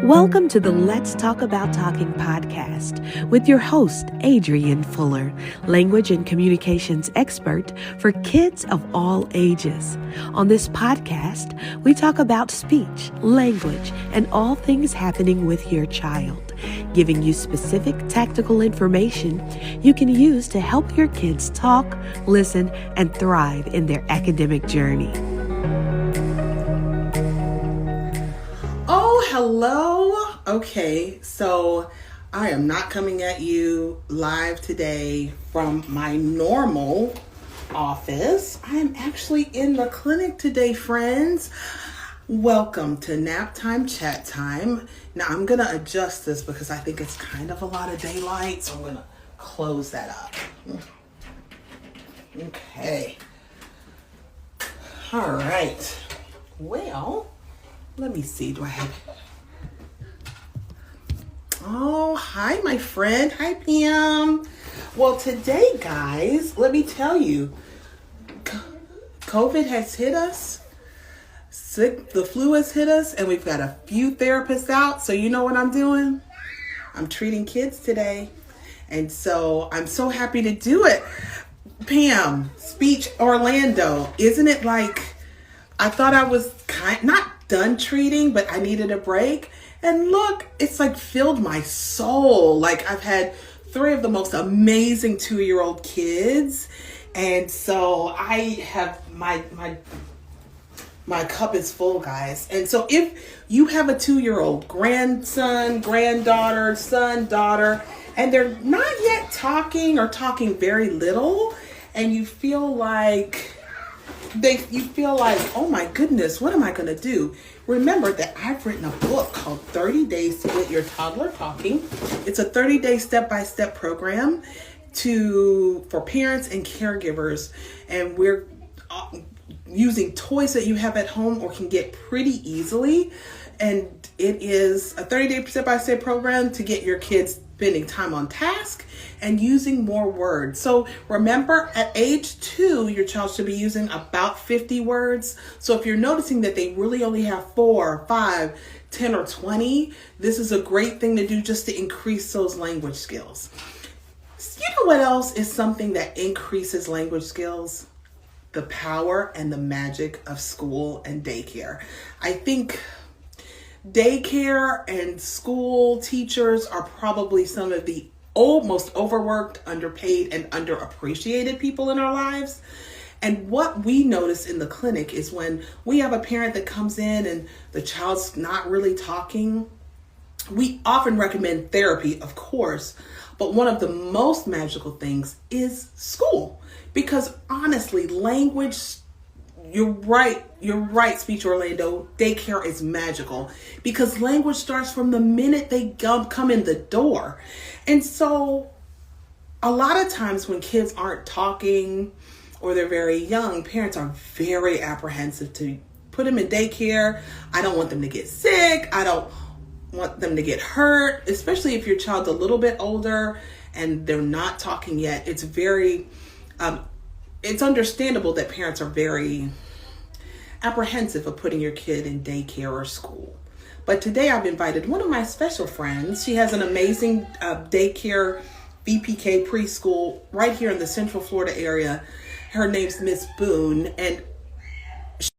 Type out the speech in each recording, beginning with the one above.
Welcome to the Let's Talk About Talking podcast with your host, Adrienne Fuller, language and communications expert for kids of all ages. On this podcast, we talk about speech, language, and all things happening with your child, giving you specific tactical information you can use to help your kids talk, listen, and thrive in their academic journey. Oh, hello. Okay, so I am not coming at you live today from my normal office. I am actually in the clinic today, friends. Welcome to Nap Time, Chat Time. Now I'm going to adjust this because I think it's kind of a lot of daylight, so I'm going to close that up. Okay. All right. Well, let me see. Do I have... Oh, hi, my friend. Hi, Pam. Well, today, guys, let me tell you, COVID has hit us. The flu has hit us, and we've got a few therapists out. So you know what I'm doing? I'm treating kids today. And so I'm so happy to do it. Pam, Speech Orlando, isn't it like, I thought I was not done treating, but I needed a break. And look, it's like filled my soul. Like I've had 3 of the most amazing 2-year-old kids. And so I have my cup is full, guys. And so if you have a 2-year-old grandson, granddaughter, son, daughter, and they're not yet talking or talking very little, and you feel like, oh my goodness, what am I going to do? Remember that I've written a book called 30 Days to Get Your Toddler Talking. It's a 30-day step-by-step program for parents and caregivers. And we're using toys that you have at home or can get pretty easily. And it is a 30-day step-by-step program to get your kids spending time on task and using more words. So remember, at age 2, your child should be using about 50 words. So if you're noticing that they really only have 4, 5, 10, or 20, this is a great thing to do just to increase those language skills. You know what else is something that increases language skills? The power and the magic of school and daycare. I think daycare and school teachers are probably some of the most overworked, underpaid, and underappreciated people in our lives. And what we notice in the clinic is when we have a parent that comes in and the child's not really talking, we often recommend therapy, of course, but one of the most magical things is school. Because honestly, language, you're right, Speech Orlando, daycare is magical because language starts from the minute they come in the door. And so a lot of times when kids aren't talking or they're very young, parents are very apprehensive to put them in daycare. I don't want them to get sick. I don't want them to get hurt, especially if your child's a little bit older and they're not talking yet. It's it's understandable that parents are very apprehensive of putting your kid in daycare or school. But today I've invited one of my special friends. She has an amazing daycare VPK preschool right here in the Central Florida area. Her name's Miss Boone. And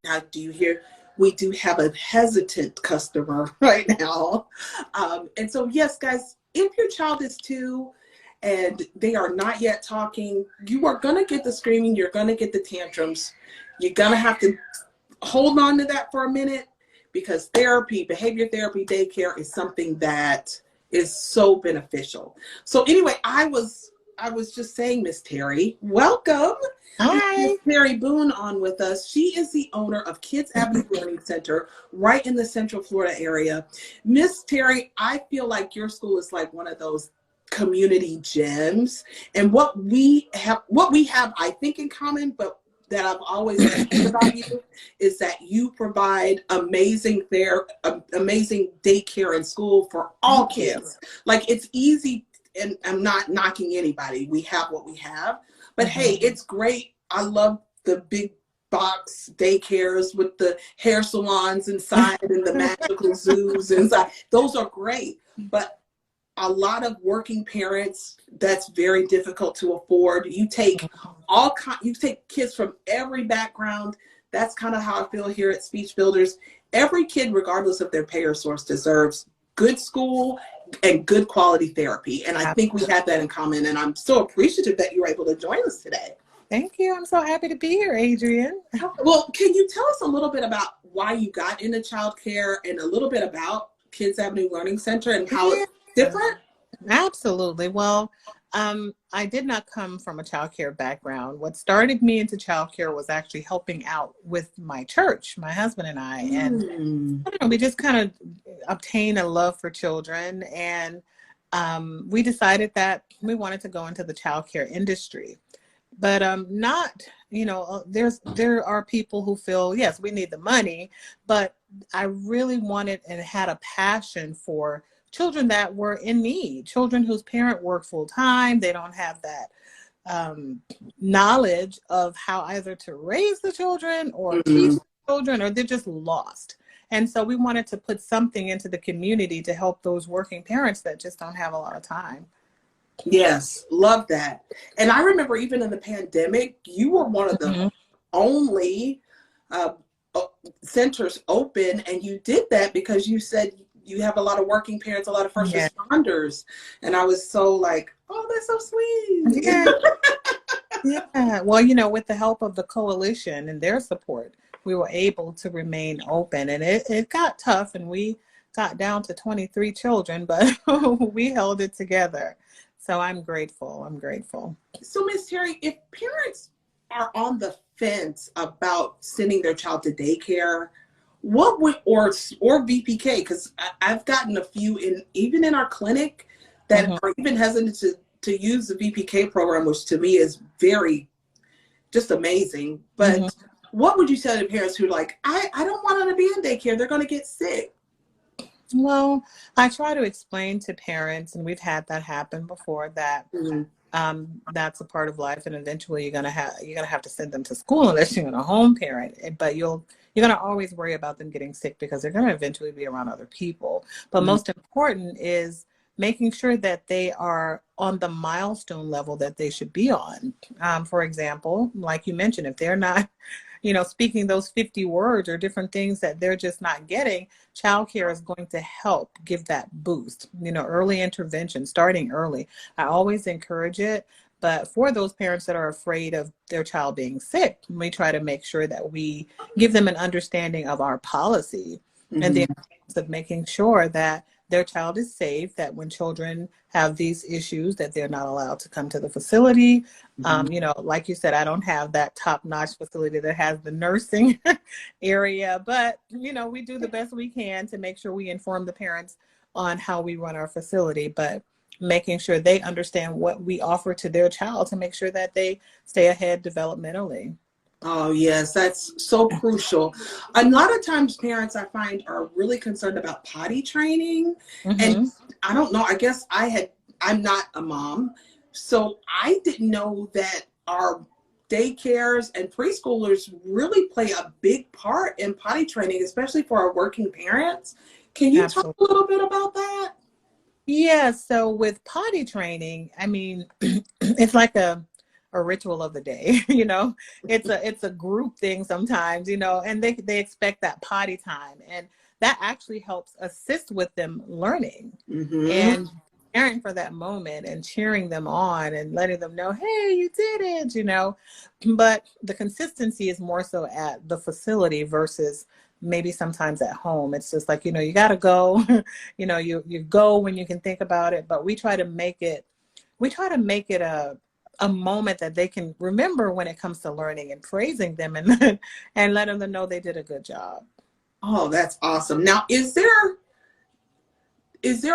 now, do you hear? We do have a hesitant customer right now. And so, yes, guys, if your child is 2 and they are not yet talking, you are going to get the screaming. You're going to get the tantrums. You're going to have to hold on to that for a minute because therapy, behavior therapy, daycare is something that is so beneficial. So anyway, I was just saying, Miss Teri, welcome. Hi. Miss Teri Boone on with us. She is the owner of Kids Avenue Learning Center right in the Central Florida area. Miss Teri, I feel like your school is like one of those community gems. And what we have, I think, in common, but that I've always liked about you is that you provide amazing daycare and school for all kids. Like, it's easy, and I'm not knocking anybody. We have what we have. But hey, it's great. I love the big box daycares with the hair salons inside and the magical zoos inside. Those are great. But a lot of working parents, that's very difficult to afford. You take you take kids from every background. That's kind of how I feel here at Speech Builders. Every kid, regardless of their payer source, deserves good school and good quality therapy. And I think we have that in common. And I'm so appreciative that you were able to join us today. Thank you. I'm so happy to be here, Adrienne. Well, can you tell us a little bit about why you got into childcare and a little bit about Kids Avenue Learning Center and how it's different? Absolutely. Well, I did not come from a childcare background. What started me into childcare was actually helping out with my church, my husband and I. And I don't know, we just kind of obtained a love for children. And we decided that we wanted to go into the childcare industry. But not, there are people who feel, yes, we need the money, but I really wanted and had a passion for children that were in need, children whose parent worked full time. They don't have that knowledge of how either to raise the children or teach the children, or they're just lost. And so we wanted to put something into the community to help those working parents that just don't have a lot of time. Yes, love that. And I remember even in the pandemic, you were one of the only centers open, and you did that because you said you have a lot of working parents, a lot of first responders. And I was so like, oh, that's so sweet. Yeah. Well, with the help of the coalition and their support, we were able to remain open. And it got tough, and we got down to 23 children, but we held it together. So I'm grateful. So Miss Teri, if parents are on the fence about sending their child to daycare, what would, or VPK, because I've gotten a few even in our clinic that are even hesitant to use the VPK program, which to me is very just amazing. But what would you tell the parents who are like, I don't want them to be in daycare, they're going to get sick? Well, I try to explain to parents, and we've had that happen before, that that's a part of life, and eventually you're gonna have to send them to school unless you're gonna home parent. But you're gonna always worry about them getting sick because they're gonna eventually be around other people. But most important is making sure that they are on the milestone level that they should be on. For example, like you mentioned, if they're not speaking those 50 words or different things that they're just not getting, childcare is going to help give that boost. Early intervention, starting early. I always encourage it. But for those parents that are afraid of their child being sick, we try to make sure that we give them an understanding of our policy and the importance of making sure that their child is safe, that when children have these issues, that they're not allowed to come to the facility. Like you said, I don't have that top-notch facility that has the nursing area, but, we do the best we can to make sure we inform the parents on how we run our facility, but making sure they understand what we offer to their child to make sure that they stay ahead developmentally. Oh, yes, that's so crucial. A lot of times parents, I find, are really concerned about potty training. And I don't know, I guess I'm not a mom, so I didn't know that our daycares and preschoolers really play a big part in potty training, especially for our working parents. Can you talk a little bit about that? Yeah, so with potty training, I mean, it's like a ritual of the day, it's a group thing sometimes, and they expect that potty time, and that actually helps assist with them learning and preparing for that moment and cheering them on and letting them know, hey, you did it, but the consistency is more so at the facility versus maybe sometimes at home. It's just like, you got to go, you go when you can think about it, but we try to make it a moment that they can remember when it comes to learning, and praising them and letting them know they did a good job. Oh, that's awesome. Now, is there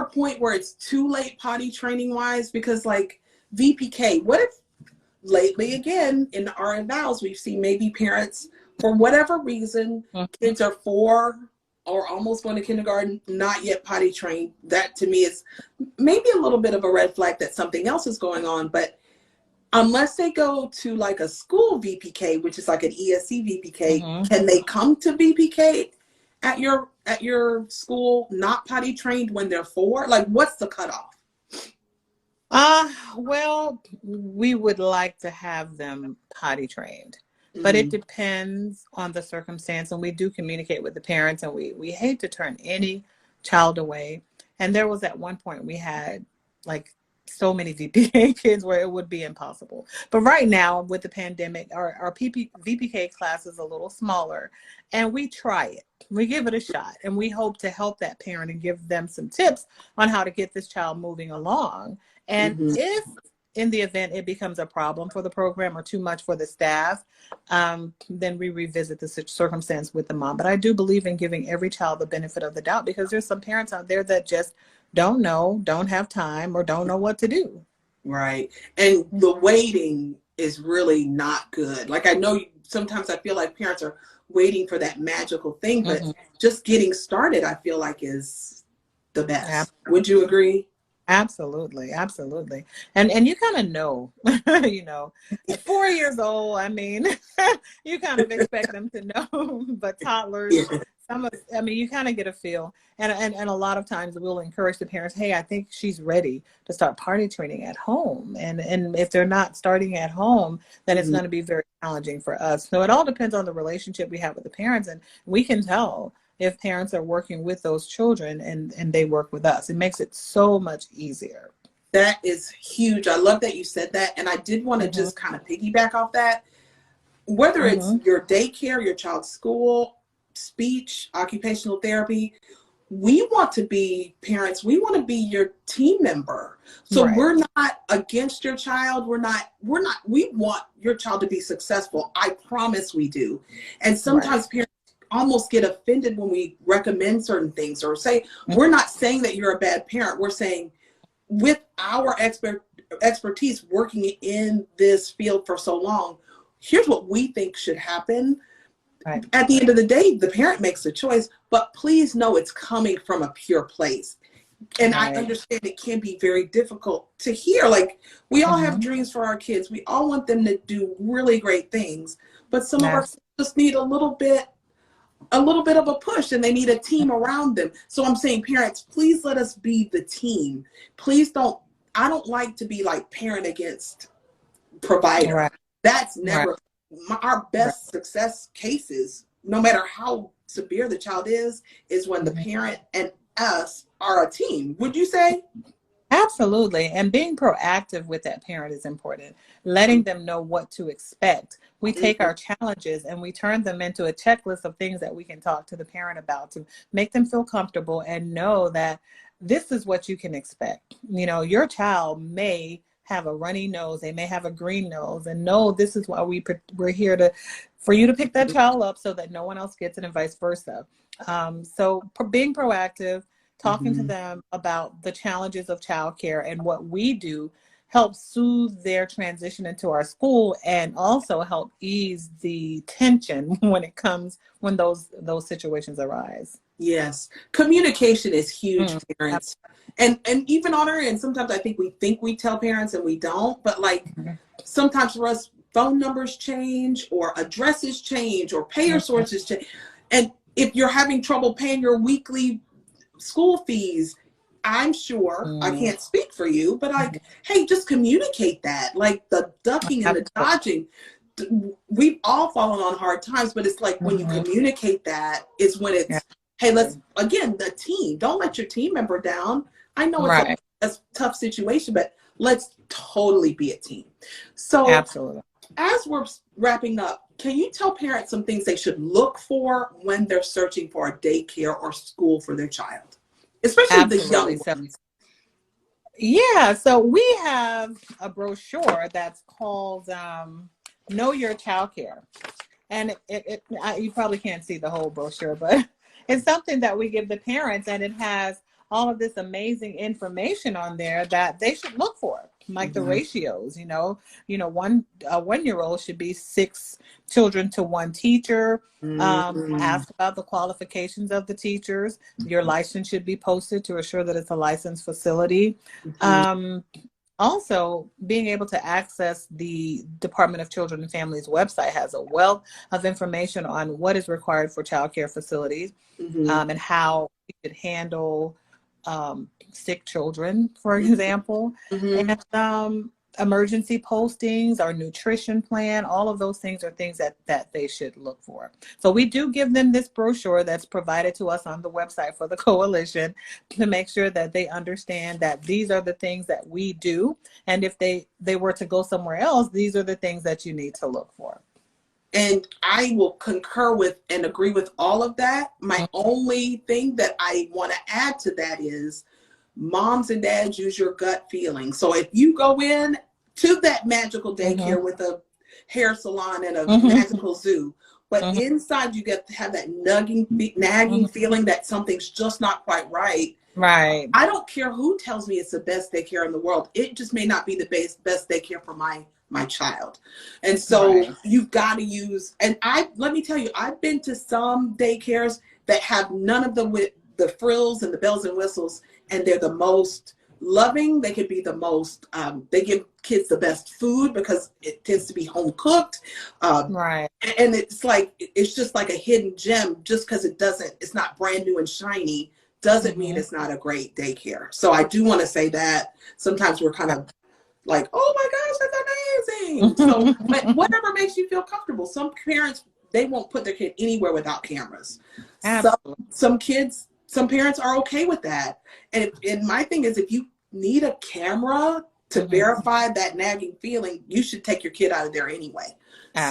a point where it's too late potty training wise? Because like VPK, what if lately again in the RN vows, we've seen maybe parents, for whatever reason, kids are 4 or almost going to kindergarten, not yet potty trained. That to me is maybe a little bit of a red flag that something else is going on. But unless they go to like a school VPK, which is like an ESC VPK, Mm-hmm. can they come to VPK at your school not potty trained when they're 4? Like, what's the cutoff? Well, we would like to have them potty trained, but it Mm-hmm. depends on the circumstance. And we do communicate with the parents, and we hate to turn any child away. And there was at one point we had like so many VPK kids where it would be impossible. But right now with the pandemic, our VPK class is a little smaller, and we try it. We give it a shot, and we hope to help that parent and give them some tips on how to get this child moving along. And Mm-hmm. if in the event it becomes a problem for the program or too much for the staff, then we revisit the circumstance with the mom. But I do believe in giving every child the benefit of the doubt, because there's some parents out there that just don't know, don't have time, or don't know what to do. Right. And the waiting is really not good. Like, I know sometimes I feel like parents are waiting for that magical thing, but Mm-hmm. just getting started, I feel like, is the best. Absolutely. Would you agree? Absolutely, absolutely. And you kind of know, at 4 years old, I mean, you kind of expect them to know, but toddlers, Yeah. you kind of get a feel. And a lot of times we'll encourage the parents, hey, I think she's ready to start potty training at home. And if they're not starting at home, then it's going to be very challenging for us. So it all depends on the relationship we have with the parents, and we can tell if parents are working with those children and they work with us. It makes it so much easier. That is huge. I love that you said that. And I did want to just kind of piggyback off that. Whether it's your daycare, your child's school, speech, occupational therapy, we want to be parents. We want to be your team member. So Right. we're not against your child. We want your child to be successful. I promise we do. And sometimes parents almost get offended when we recommend certain things or say, we're not saying that you're a bad parent. We're saying, with our expertise working in this field for so long, here's what we think should happen. Right. At the end of the day, the parent makes the choice, but please know it's coming from a pure place. And I understand it can be very difficult to hear. Like, we all have dreams for our kids. We all want them to do really great things, but some of our kids just need a little bit of a push, and they need a team around them. So I'm saying, parents, please let us be the team. Please don't. I don't like to be like parent against provider. Right. That's never our best success cases. No matter how severe the child is when the parent and us are a team. Would you say? Absolutely. And being proactive with that parent is important. Letting them know what to expect. We take our challenges and we turn them into a checklist of things that we can talk to the parent about to make them feel comfortable and know that this is what you can expect. Your child may have a runny nose. They may have a green nose, and no, this is why we're here for you to pick that child up so that no one else gets it, and vice versa. So being proactive, talking to them about the challenges of childcare and what we do helps soothe their transition into our school, and also help ease the tension when those situations arise. Yes. Communication is huge, parents. And even on our end, sometimes I think we tell parents and we don't, but like sometimes for us, phone numbers change or addresses change or payer sources change. And if you're having trouble paying your weekly school fees, I'm sure, I can't speak for you, but like, hey, just communicate that. Like, the ducking and the dodging, we've all fallen on hard times, but it's like when you communicate that is when it's, hey, let's, again, the team, don't let your team member down. I know it's a tough situation, but let's totally be a team. So Absolutely. As we're wrapping up, can you tell parents some things they should look for when they're searching for a daycare or school for their child, especially the young ones? So we have a brochure that's called Know Your Childcare. And you probably can't see the whole brochure, but it's something that we give the parents, and it has all of this amazing information on there that they should look for, like the ratios. One 1-year-old should be 6 children to 1 teacher. Ask about the qualifications of the teachers. Your license should be posted to assure that it's a licensed facility. Also, being able to access the Department of Children and Families website has a wealth of information on what is required for child care facilities, and how we could handle sick children, for example, and emergency postings, our nutrition plan. All of those things are things that they should look for. So we do give them this brochure that's provided to us on the website for the coalition to make sure that they understand that these are the things that we do. And if they were to go somewhere else, these are the things that you need to look for. And I will concur with and agree with all of that. My only thing that I want to add to that is moms and dads, use your gut feeling. So if you go in to that magical daycare with a hair salon and a magical zoo, but inside you get to have that nagging feeling that something's just not quite right. Right. I don't care who tells me it's the best daycare in the world. It just may not be the best daycare for my child. And so you've got to use, and let me tell you, I've been to some daycares that have none of the frills and the bells and whistles, and they're the most loving. They could be the most, they give kids the best food because it tends to be home cooked. And it's just like a hidden gem. Just because it's not brand new and shiny doesn't mean it's not a great daycare. So I do want to say that sometimes we're kind of like, oh my gosh, that's amazing. So but whatever makes you feel comfortable. Some parents, they won't put their kid anywhere without cameras. Some parents are okay with that. And my thing is, if you need a camera to verify that nagging feeling, you should take your kid out of there anyway.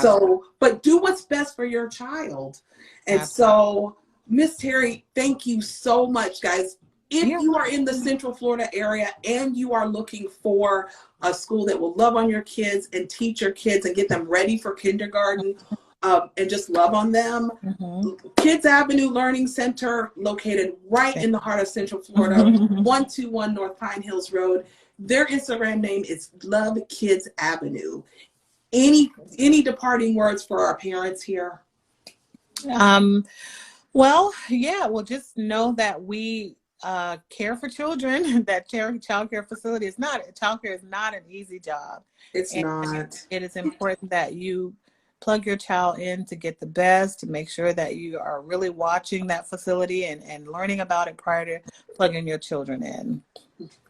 So, but do what's best for your child. And so, Miss Teri, thank you so much, guys. If you are in the Central Florida area and you are looking for a school that will love on your kids and teach your kids and get them ready for kindergarten, and just love on them, Kids Avenue Learning Center, located right in the heart of Central Florida, 121 North Pine Hills Road. Their Instagram name is Love Kids Avenue. Any departing words for our parents here? Well, just know that we care for children. That child care facility is not an easy job. It's not. It is important that you plug your child in to get the best, to make sure that you are really watching that facility and learning about it prior to plugging your children in.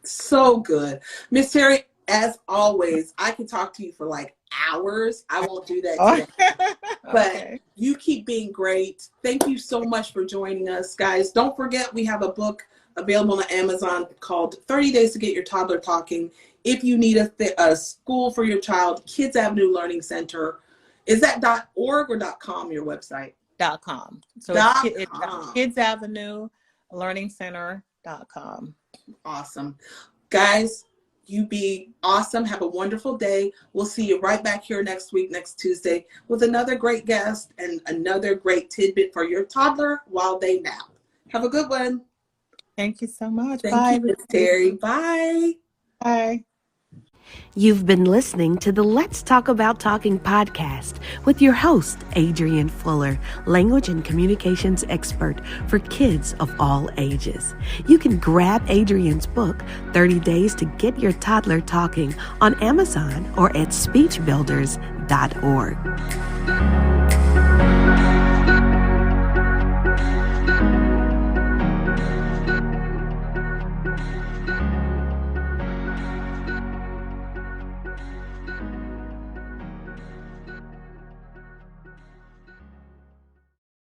So good. Miss Teri, as always, I can talk to you for like hours. I won't do that today. But you keep being great. Thank you so much for joining us, guys. Don't forget, we have a book available on Amazon called 30 Days to Get Your Toddler Talking. If you need a school for your child, Kids Avenue Learning Center. Is that .org or .com, your website? .com. So it's Kids Avenue Learning Center.com. Awesome. Guys, you be awesome. Have a wonderful day. We'll see you right back here next week, next Tuesday, with another great guest and another great tidbit for your toddler while they nap. Have a good one. Thank you so much. Thank you, Miss Teri. Bye. Bye. You've been listening to the Let's Talk About Talking podcast with your host, Adrienne Fuller, language and communications expert for kids of all ages. You can grab Adrienne's book, 30 Days to Get Your Toddler Talking, on Amazon or at speechbuilders.org.